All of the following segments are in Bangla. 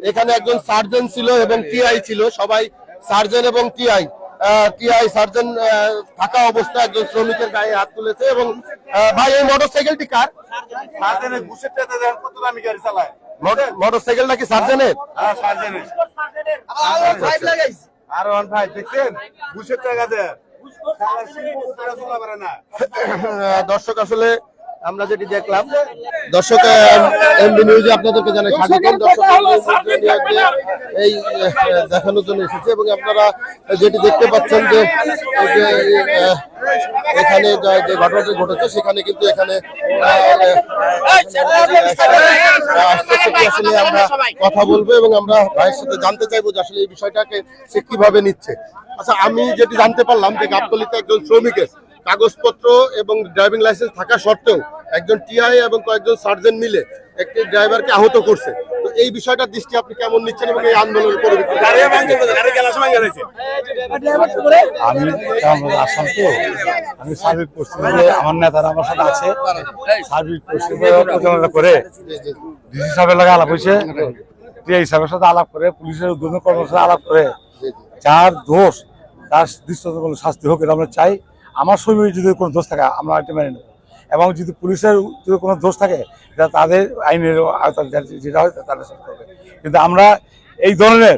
এখানে একজন সার্জন ছিল এবং টিআই ছিল, সবাই সার্জন এবং টিআই সার্জন থাকা অবস্থায় একজন শ্রমিকের গায়ে হাত তুলেছে। এবং ভাই এই মোটরসাইকেলটি কার? মোটরসাইকেলটা কি সার্জনের? দর্শক আসলে আমরা যেটি দেখলাম, দর্শক এমবি নিউজে আপনাদেরকে জানাই স্বাগতম। এই দেখানোর জন্য এসেছে এবং আপনারা যেটি দেখতে পাচ্ছেন যে এখানে যে ঘটনাটি ঘটেছে সেখানে কিন্তু এখানে আসলে আমরা কথা বলবো এবং আমরা ভাইয়ের সাথে জানতে চাইবো যে আসলে এই বিষয়টাকে সে কিভাবে নিচ্ছে। আচ্ছা, আমি যেটি জানতে পারলাম যে গাবতলীতে একজন শ্রমিকের কাগজপত্র এবং ড্রাইভিং লাইসেন্স থাকা সত্ত্বেও একজন টিআই এবং কয়েকজন সার্জন মিলে একটি ড্রাইভারকে আহত করছে। তো এই বিষয়টার দৃষ্টি আপনি কেমন নিচ্ছেন এবং এই আন্দোলনের পরিপ্রেক্ষিতে? আমি সার্বিক পরিস্থিতি, আমার নেতারা আমার সাথে আছে, সার্বিক পরিস্থিতি পরিচালনা করে ডিসি সাহেবের লাগে আলাপ হয়েছে, টিআই সাহেবের সাথে আলাপ করে, পুলিশের উদ্যোগী কর্মীর সাথে আলাপ করে, যার দোষ তার দৃষ্টান্ত শাস্তি হোক এটা আমরা চাই। আমার শরীরে যদি কোনো দোষ থাকে আমরা এটা মেনে নেব, এবং যদি পুলিশের যদি কোনো দোষ থাকে এটা তাদের আইনের যেটা হয় তাদের সাথে করবে। কিন্তু আমরা এই ধরনের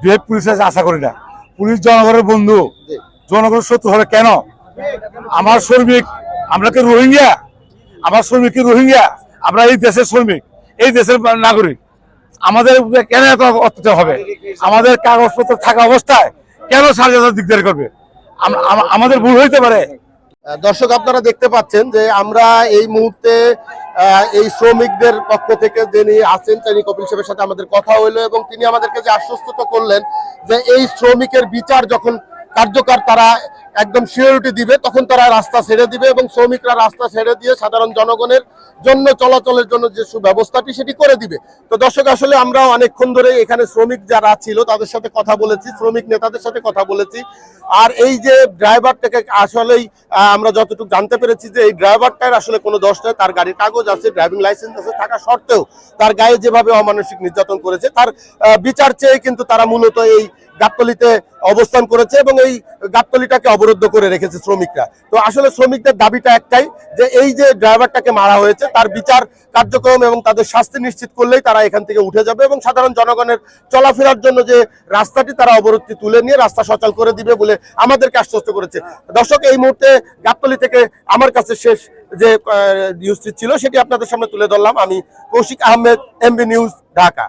বিহেভ পুলিশের আশা করি না। পুলিশ জনগণের বন্ধু, জনগণের শত্রু হবে কেন? আমার শ্রমিক, আমরা কি রোহিঙ্গা? আমার শ্রমিক কি রোহিঙ্গা? আমরা এই দেশের শ্রমিক, এই দেশের নাগরিক, আমাদের কেন এত অত্যাচার হবে? আমাদের কাগজপত্র থাকা অবস্থায় কেন স্বাধীনতার দিকদারি করবে? আমাদের ভুল হইতে পারে। দর্শক আপনারা দেখতে পাচ্ছেন যে আমরা এই মুহূর্তে এই শ্রমিকদের পক্ষ থেকে যিনি আছেন তিনি কপিল সাহেবের সাথে আমাদের কথা হইলো এবং তিনি আমাদেরকে যে আশ্বস্ত করলেন যে এই শ্রমিকের বিচার যখন কার্যকর তারা একদম সিকিউরিটি দিবে তখন তারা রাস্তা ছেড়ে দিবে এবং শ্রমিকরা রাস্তা ছেড়ে দিয়ে সাধারণ জনগণের জন্য চলাচলের জন্য যে সুব্যবস্থাটি সেটি করে দিবে। তো দর্শক আসলে আমরা অনেকক্ষণ ধরে এখানে শ্রমিক যারা ছিল তাদের সাথে কথা বলেছি, শ্রমিক নেতাদের সাথে কথা বলেছি। আর এই যে ড্রাইভারটাকে আসলেই আমরা যতটুকু জানতে পেরেছি যে এই ড্রাইভারটার আসলে কোনো দোষ নেই, তার গাড়ির কাগজ আছে, ড্রাইভিং লাইসেন্স আছে থাকা সত্ত্বেও তার গায়ে যেভাবে অমানসিক নির্যাতন করেছে তার বিচার চেয়ে কিন্তু তারা মূলত এই গাবতলীতে অবস্থান করেছে এবং এই গাবতলীটাকে অবরুদ্ধ করে রেখেছে শ্রমিকরা। তো আসলে শ্রমিকদের দাবিটা একটাই যে এই যে ড্রাইভারটাকে মারা হয়েছে তার বিচার কার্যক্রম এবং তাদের শাস্তি নিশ্চিত করলেই তারা এখান থেকে উঠে যাবে এবং সাধারণ জনগণের চলাফেরার জন্য যে রাস্তাটি তারা অবরোধটি তুলে নিয়ে রাস্তা সচল করে দিবে বলে আমাদেরকে আশ্বস্ত করেছে। দর্শক এই মুহূর্তে গাবতলী থেকে আমার কাছে শেষ যে নিউজটি ছিল সেটি আপনাদের সামনে তুলে ধরলাম। আমি কৌশিক আহমেদ, এমবি নিউজ, ঢাকা।